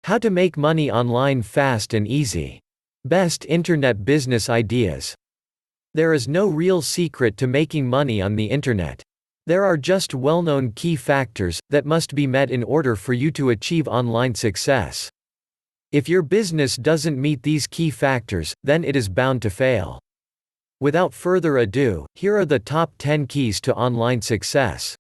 How to make money online fast and easy. Best internet business ideas. There is no real secret to making money on the internet. There are just well-known key factors that must be met in order for you to achieve online success. If your business doesn't meet these key factors, then it is bound to fail. Without further ado, here are the top 10 keys to online success.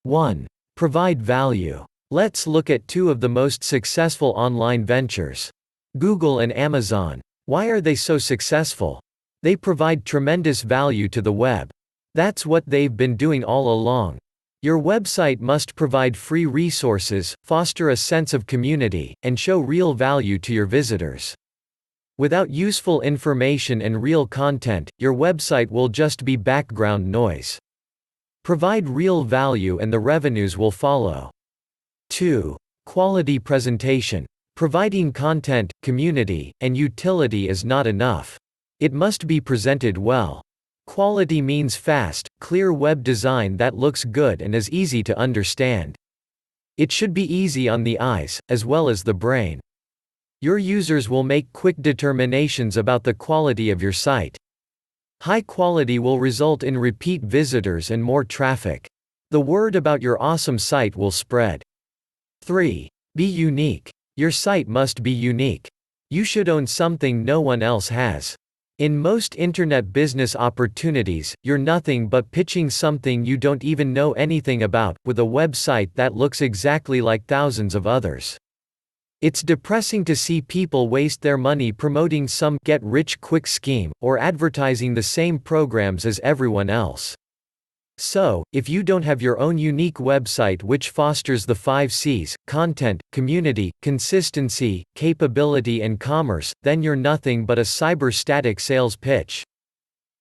1. Provide value. Let's look at two of the most successful online ventures. Google and Amazon. Why are they so successful? They provide tremendous value to the web. That's what they've been doing all along. Your website must provide free resources, foster a sense of community, and show real value to your visitors. Without useful information and real content, your website will just be background noise. Provide real value and the revenues will follow. 2. Quality presentation. Providing content, community, and utility is not enough. It must be presented well. Quality means fast, clear web design that looks good and is easy to understand. It should be easy on the eyes, as well as the brain. Your users will make quick determinations about the quality of your site. High quality will result in repeat visitors and more traffic. The word about your awesome site will spread. 3. Be unique. Your site must be unique. You should own something no one else has. In most internet business opportunities, you're nothing but pitching something you don't even know anything about, with a website that looks exactly like thousands of others. It's depressing to see people waste their money promoting some get-rich-quick scheme, or advertising the same programs as everyone else. So, if you don't have your own unique website which fosters the 5 C's, content, community, consistency, capability and commerce, then you're nothing but a cyber-static sales pitch.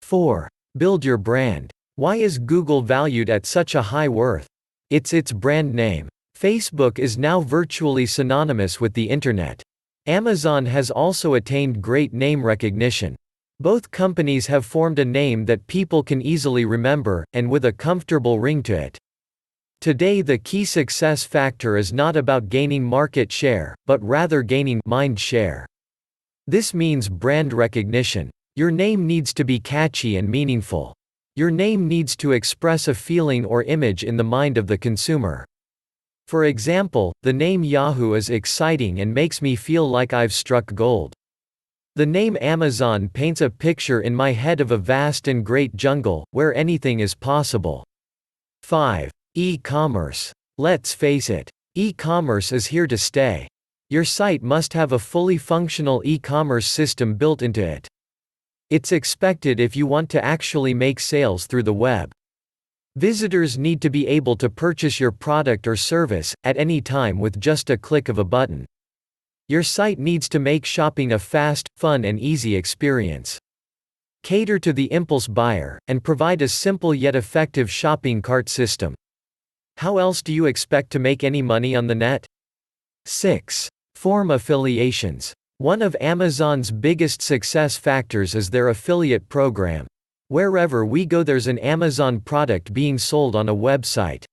4. Build your brand. Why is Google valued at such a high worth? It's its brand name. Facebook is now virtually synonymous with the internet. Amazon has also attained great name recognition. Both companies have formed a name that people can easily remember, and with a comfortable ring to it. Today the key success factor is not about gaining market share, but rather gaining mind share. This means brand recognition. Your name needs to be catchy and meaningful. Your name needs to express a feeling or image in the mind of the consumer. For example, the name Yahoo is exciting and makes me feel like I've struck gold. The name Amazon paints a picture in my head of a vast and great jungle, where anything is possible. 5. E-commerce. Let's face it. E-commerce is here to stay. Your site must have a fully functional e-commerce system built into it. It's expected if you want to actually make sales through the web. Visitors need to be able to purchase your product or service, at any time with just a click of a button. Your site needs to make shopping a fast, fun and easy experience. Cater to the impulse buyer, and provide a simple yet effective shopping cart system. How else do you expect to make any money on the net? 6. Form affiliations. One of Amazon's biggest success factors is their affiliate program. Wherever we go there's an Amazon product being sold on a website.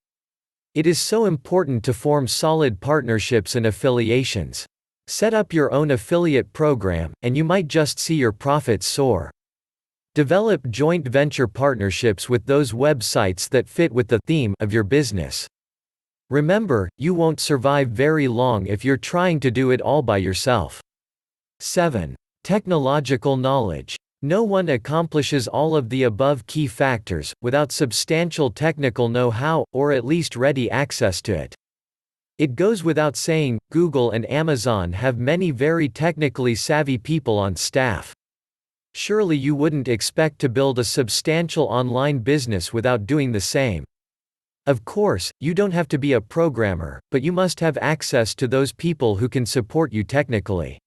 It is so important to form solid partnerships and affiliations. Set up your own affiliate program, and you might just see your profits soar. Develop joint venture partnerships with those websites that fit with the theme of your business. Remember, you won't survive very long if you're trying to do it all by yourself. 7. Technological knowledge. No one accomplishes all of the above key factors without substantial technical know-how, or at least ready access to it. It goes without saying, Google and Amazon have many very technically savvy people on staff. Surely you wouldn't expect to build a substantial online business without doing the same. Of course, you don't have to be a programmer, but you must have access to those people who can support you technically.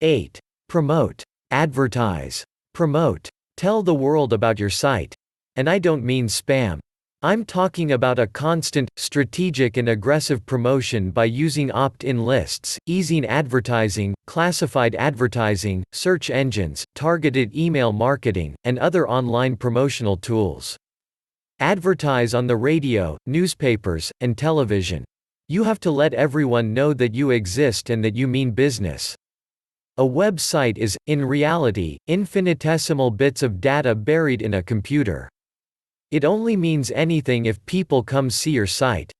8. Promote. Advertise. Promote. Tell the world about your site. And I don't mean spam. I'm talking about a constant, strategic and aggressive promotion by using opt-in lists, easing advertising, classified advertising, search engines, targeted email marketing, and other online promotional tools. Advertise on the radio, newspapers, and television. You have to let everyone know that you exist and that you mean business. A website is, in reality, infinitesimal bits of data buried in a computer. It only means anything if people come see your site.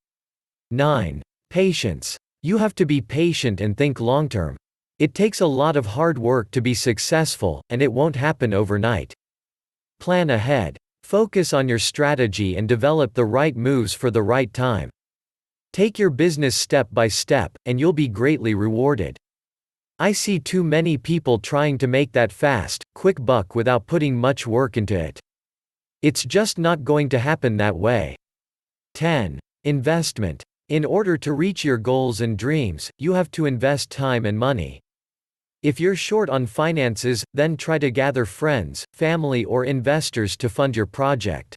9. Patience. You have to be patient and think long-term. It takes a lot of hard work to be successful, and it won't happen overnight. Plan ahead. Focus on your strategy and develop the right moves for the right time. Take your business step by step, and you'll be greatly rewarded. I see too many people trying to make that fast, quick buck without putting much work into it. It's just not going to happen that way. 10. Investment. In order to reach your goals and dreams, you have to invest time and money. If you're short on finances, then try to gather friends, family, or investors to fund your project.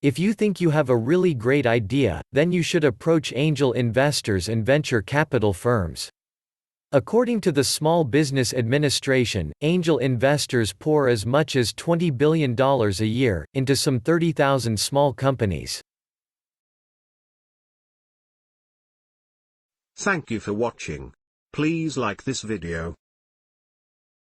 If you think you have a really great idea, then you should approach angel investors and venture capital firms. According to the Small Business Administration, angel investors pour as much as $20 billion a year into some 30,000 small companies. Thank you for watching. Please like this video.